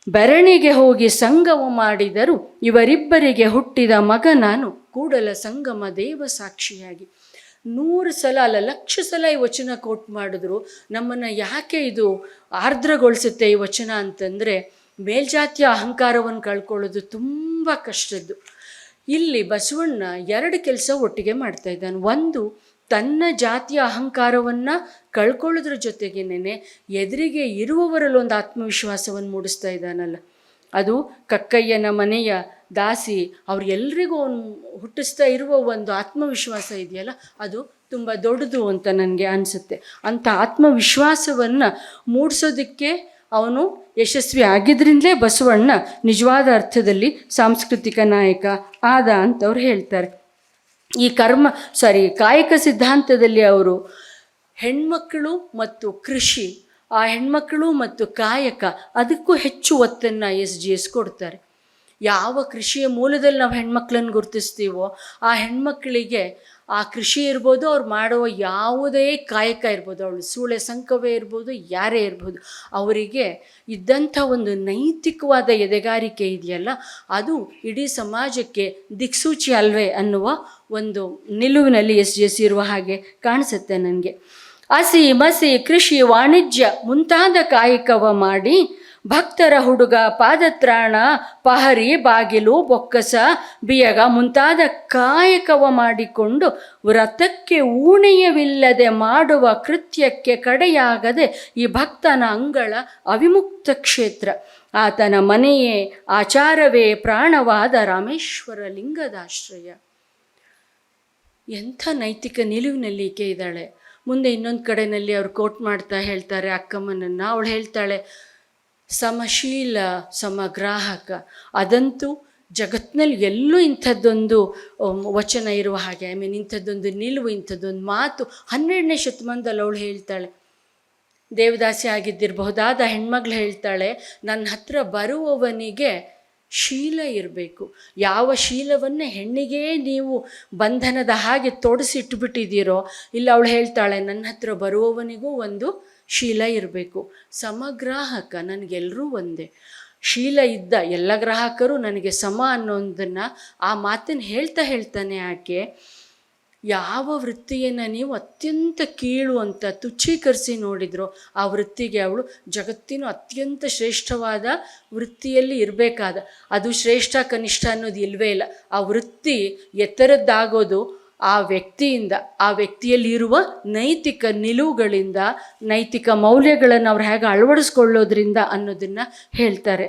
ಬೆರಣಿಗೆ ಹೋಗಿ ಸಂಗವು ಮಾಡಿದರು, ಇವರಿಬ್ಬರಿಗೆ ಹುಟ್ಟಿದ ಮಗ ನಾನು, ಕೂಡಲ ಸಂಗಮ ದೇವ ಸಾಕ್ಷಿಯಾಗಿ. 100 ಸಲ ಅಲ್ಲ 1,00,000 ಸಲ ಈ ವಚನ ಕೋಟ್ ಮಾಡಿದ್ರು. ನಮ್ಮನ್ನು ಯಾಕೆ ಇದು ಆರ್ದ್ರಗೊಳಿಸುತ್ತೆ ಈ ವಚನ ಅಂತಂದರೆ, ಮೇಲ್ಜಾತಿಯ ಅಹಂಕಾರವನ್ನು ಕಳ್ಕೊಳ್ಳೋದು ತುಂಬ ಕಷ್ಟದ್ದು. ಇಲ್ಲಿ ಬಸವಣ್ಣ 2 ಕೆಲಸ ಒಟ್ಟಿಗೆ ಮಾಡ್ತಾ ಇದ್ದಾನೆ. ಒಂದು, ತನ್ನ ಜಾತಿಯ ಅಹಂಕಾರವನ್ನು ಕಳ್ಕೊಳ್ಳೋದ್ರ ಜೊತೆಗೇನೆ ಎದುರಿಗೆ ಇರುವವರಲ್ಲಿ ಒಂದು ಆತ್ಮವಿಶ್ವಾಸವನ್ನು ಮೂಡಿಸ್ತಾ ಇದ್ದಾನಲ್ಲ, ಅದು ಕಕ್ಕಯ್ಯನ ಮನೆಯ ದಾಸಿ ಅವ್ರೆಲ್ರಿಗೂ ಅವನು ಹುಟ್ಟಿಸ್ತಾ ಇರುವ ಒಂದು ಆತ್ಮವಿಶ್ವಾಸ ಇದೆಯಲ್ಲ, ಅದು ತುಂಬ ದೊಡ್ಡದು ಅಂತ ನನಗೆ ಅನಿಸುತ್ತೆ. ಅಂಥ ಆತ್ಮವಿಶ್ವಾಸವನ್ನು ಮೂಡಿಸೋದಕ್ಕೆ ಅವನು ಯಶಸ್ವಿ ಆಗಿದ್ದರಿಂದಲೇ ಬಸವಣ್ಣ ನಿಜವಾದ ಅರ್ಥದಲ್ಲಿ ಸಾಂಸ್ಕೃತಿಕ ನಾಯಕ ಆದ ಅಂತವ್ರು ಹೇಳ್ತಾರೆ. ಈ ಕಾಯಕ ಸಿದ್ಧಾಂತದಲ್ಲಿ ಅವರು ಹೆಣ್ಮಕ್ಕಳು ಮತ್ತು ಕೃಷಿ, ಆ ಹೆಣ್ಮಕ್ಕಳು ಮತ್ತು ಕಾಯಕ ಅದಕ್ಕೂ ಹೆಚ್ಚು ಒತ್ತನ್ನು SJS ಕೊಡ್ತಾರೆ. ಯಾವ ಕೃಷಿಯ ಮೂಲದಲ್ಲಿ ನಾವು ಹೆಣ್ಮಕ್ಳನ್ನು ಗುರುತಿಸ್ತೀವೋ ಆ ಹೆಣ್ಮಕ್ಕಳಿಗೆ ಆ ಕೃಷಿ ಇರ್ಬೋದು, ಅವ್ರು ಮಾಡುವ ಯಾವುದೇ ಕಾಯಕ ಇರ್ಬೋದು, ಅವಳು ಸೂಳೆ ಸಂಕವೇ ಇರ್ಬೋದು, ಯಾರೇ ಇರ್ಬೋದು, ಅವರಿಗೆ ಇದ್ದಂಥ ಒಂದು ನೈತಿಕವಾದ ಎದೆಗಾರಿಕೆ ಇದೆಯಲ್ಲ, ಅದು ಇಡೀ ಸಮಾಜಕ್ಕೆ ದಿಕ್ಸೂಚಿ ಅಲ್ವೇ ಅನ್ನುವ ಒಂದು ನಿಲುವಿನಲ್ಲಿ SJS ಇರುವ ಹಾಗೆ ಕಾಣಿಸುತ್ತೆ ನನಗೆ. ಹಸಿ ಮಸಿ ಕೃಷಿ ವಾಣಿಜ್ಯ ಮುಂತಾದ ಕಾಯಕವ ಮಾಡಿ, ಭಕ್ತರ ಹುಡುಗ ಪಾದತ್ರಾಣ ಪಹರಿ ಬಾಗಿಲು ಬೊಕ್ಕಸ ಬಿಯಗ ಮುಂತಾದ ಕಾಯಕವ ಮಾಡಿಕೊಂಡು ವ್ರತಕ್ಕೆ ಊಣೆಯವಿಲ್ಲದೆ ಮಾಡುವ ಕೃತ್ಯಕ್ಕೆ ಕಡೆಯಾಗದೆ ಈ ಭಕ್ತನ ಅಂಗಳ ಅವಿಮುಕ್ತ ಕ್ಷೇತ್ರ, ಆತನ ಮನೆಯೇ ಆಚಾರವೇ ಪ್ರಾಣವಾದ ರಾಮೇಶ್ವರ ಲಿಂಗದಾಶ್ರಯ. ಎಂಥ ನೈತಿಕ ನಿಲುವಿನಲ್ಲಿ ಈಕೆ ಇದ್ದಾಳೆ. ಮುಂದೆ ಇನ್ನೊಂದು ಕಡೆಯಲ್ಲಿ ಅವ್ರು ಕೋಟ್ ಮಾಡ್ತಾ ಹೇಳ್ತಾರೆ ಅಕ್ಕಮ್ಮನನ್ನು. ಅವಳು ಹೇಳ್ತಾಳೆ, ಸಮಶೀಲ ಸಮಗ್ರಾಹಕ. ಅದಂತೂ ಜಗತ್ತಿನಲ್ಲಿ ಎಲ್ಲೂ ಇಂಥದ್ದೊಂದು ವಚನ ಇರುವ ಹಾಗೆ, ಇಂಥದ್ದೊಂದು ನಿಲುವು, ಇಂಥದ್ದೊಂದು ಮಾತು 12ನೇ ಶತಮಾನದಲ್ಲಿ ಅವಳು ಹೇಳ್ತಾಳೆ. ದೇವದಾಸಿ ಆಗಿದ್ದಿರಬಹುದಾದ ಹೆಣ್ಮಗಳು ಹೇಳ್ತಾಳೆ, ನನ್ನ ಹತ್ರ ಬರುವವನಿಗೆ ಶೀಲ ಇರಬೇಕು. ಯಾವ ಶೀಲವನ್ನೇ ಹೆಣ್ಣಿಗೆ ನೀವು ಬಂಧನದ ಹಾಗೆ ತೊಡಸಿಟ್ಬಿಟ್ಟಿದ್ದೀರೋ, ಇಲ್ಲ ಅವಳು ಹೇಳ್ತಾಳೆ, ನನ್ನ ಹತ್ರ ಬರುವವನಿಗೂ ಒಂದು ಶೀಲ ಇರಬೇಕು. ಸಮಗ್ರಾಹಕ, ನನಗೆಲ್ಲರೂ ಒಂದೇ, ಶೀಲ ಇದ್ದ ಎಲ್ಲ ಗ್ರಾಹಕರು ನನಗೆ ಸಮ ಅನ್ನೋದನ್ನು ಆ ಮಾತನ್ನು ಹೇಳ್ತಾನೆ ಆಕೆ. ಯಾವ ವೃತ್ತಿಯನ್ನು ನೀವು ಅತ್ಯಂತ ಕೀಳು ಅಂತ ತುಚ್ಛೀಕರಿಸಿ ನೋಡಿದ್ರೋ ಆ ವೃತ್ತಿಗೆ ಅವಳು ಜಗತ್ತಿನ ಅತ್ಯಂತ ಶ್ರೇಷ್ಠವಾದ ವೃತ್ತಿಯಲ್ಲಿ ಇರಬೇಕಾದ, ಅದು ಶ್ರೇಷ್ಠ ಕನಿಷ್ಠ ಅನ್ನೋದು ಇಲ್ಲವೇ ಇಲ್ಲ. ಆ ವೃತ್ತಿ ಎತ್ತರದ್ದಾಗೋದು ಆ ವ್ಯಕ್ತಿಯಿಂದ, ಆ ವ್ಯಕ್ತಿಯಲ್ಲಿರುವ ನೈತಿಕ ನಿಲುವುಗಳಿಂದ, ನೈತಿಕ ಮೌಲ್ಯಗಳನ್ನು ಅವ್ರು ಹೇಗೆ ಅಳವಡಿಸ್ಕೊಳ್ಳೋದ್ರಿಂದ ಅನ್ನೋದನ್ನು ಹೇಳ್ತಾರೆ.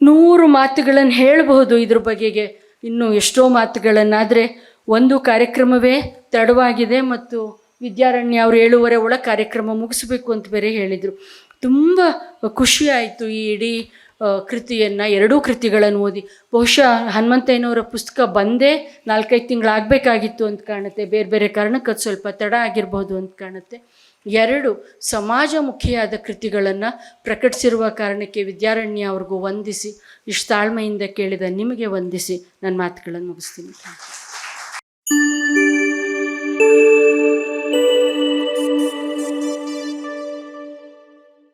100 ಮಾತುಗಳನ್ನು ಹೇಳಬಹುದು ಇದ್ರ ಬಗೆಗೆ, ಇನ್ನೂ ಎಷ್ಟೋ ಮಾತುಗಳನ್ನಾದರೆ ಒಂದು ಕಾರ್ಯಕ್ರಮವೇ ತಡವಾಗಿದೆ ಮತ್ತು ವಿದ್ಯಾರಣ್ಯ ಅವರು 7:30 ಒಳಗೆ ಕಾರ್ಯಕ್ರಮ ಮುಗಿಸ್ಬೇಕು ಅಂತ ಬೇರೆ ಹೇಳಿದರು. ತುಂಬ ಖುಷಿಯಾಯಿತು ಈ ಇಡೀ ಕೃತಿಯನ್ನು, 2 ಕೃತಿಗಳನ್ನು ಓದಿ. ಬಹುಶಃ ಹನುಮಂತಯ್ಯನವರ ಪುಸ್ತಕ ಬಂದೇ 4-5 ತಿಂಗಳಾಗಬೇಕಾಗಿತ್ತು ಅಂತ ಕಾಣುತ್ತೆ. ಬೇರೆ ಬೇರೆ ಕಾರಣಕ್ಕೆ ಅದು ಸ್ವಲ್ಪ ತಡ ಆಗಿರ್ಬೋದು ಅಂತ ಕಾಣುತ್ತೆ. 2 ಸಮಾಜಮುಖಿಯಾದ ಕೃತಿಗಳನ್ನು ಪ್ರಕಟಿಸಿರುವ ಕಾರಣಕ್ಕೆ ವಿದ್ಯಾರಣ್ಯ ಅವ್ರಿಗೂ ವಂದಿಸಿ, ಇಷ್ಟು ತಾಳ್ಮೆಯಿಂದ ಕೇಳಿದ ನಿಮಗೆ ವಂದಿಸಿ ನನ್ನ ಮಾತುಗಳನ್ನು ಮುಗಿಸ್ತೀನಿ.